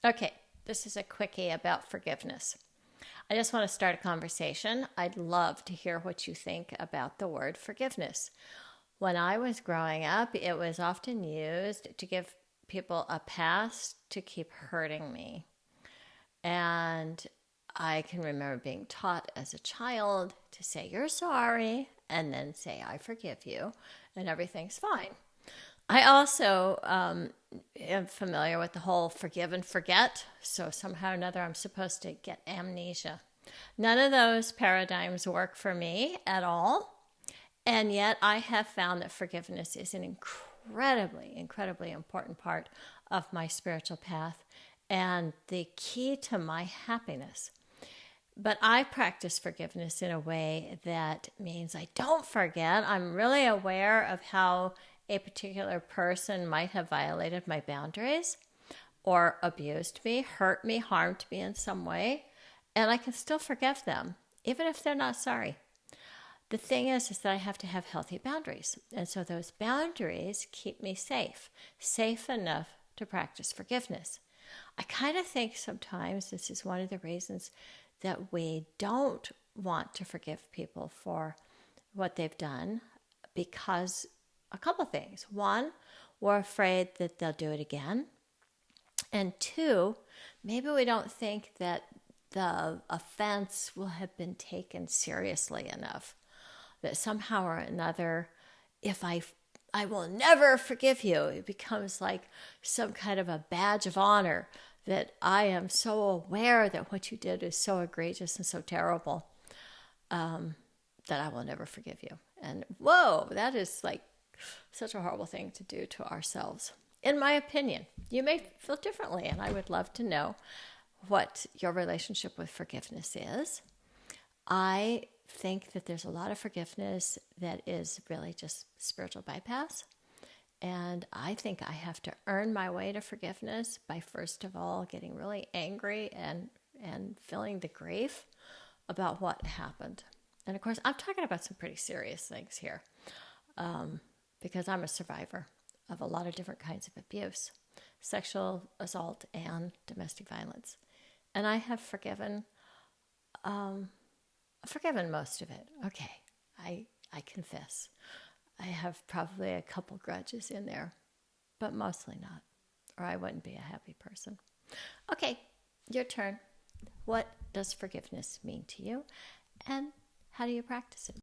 Okay, this is a quickie about forgiveness. I just want to start a conversation. I'd love to hear what you think about the word forgiveness. When I was growing up, it was often used to give people a pass to keep hurting me. And I can remember being taught as a child to say, "You're sorry," and then say, "I forgive you," and everything's fine. I also am familiar with the whole forgive and forget. So somehow or another, I'm supposed to get amnesia. None of those paradigms work for me at all. And yet, I have found that forgiveness is an incredibly important part of my spiritual path and the key to my happiness. But I practice forgiveness in a way that means I don't forget. I'm really aware of how a particular person might have violated my boundaries or abused me, hurt me, harmed me in some way, and I can still forgive them, even if they're not sorry. The thing is that I have to have healthy boundaries. And so those boundaries keep me safe enough to practice forgiveness. I kind of think sometimes this is one of the reasons that we don't want to forgive people for what they've done, because a couple things. One, we're afraid that they'll do it again. And two, maybe we don't think that the offense will have been taken seriously enough. That somehow or another, if I will never forgive you, it becomes like some kind of a badge of honor that I am so aware that what you did is so egregious and so terrible that I will never forgive you. And whoa, that is like such a horrible thing to do to ourselves. In my opinion, you may feel differently, and I would love to know what your relationship with forgiveness is. I think that there's a lot of forgiveness that is really just spiritual bypass. And I think I have to earn my way to forgiveness by, first of all, getting really angry and feeling the grief about what happened. And of course, I'm talking about some pretty serious things here because I'm a survivor of a lot of different kinds of abuse, sexual assault and domestic violence. And I have forgiven most of it. Okay, I confess. I have probably a couple grudges in there, but mostly not, or I wouldn't be a happy person. Okay, your turn. What does forgiveness mean to you, and how do you practice it?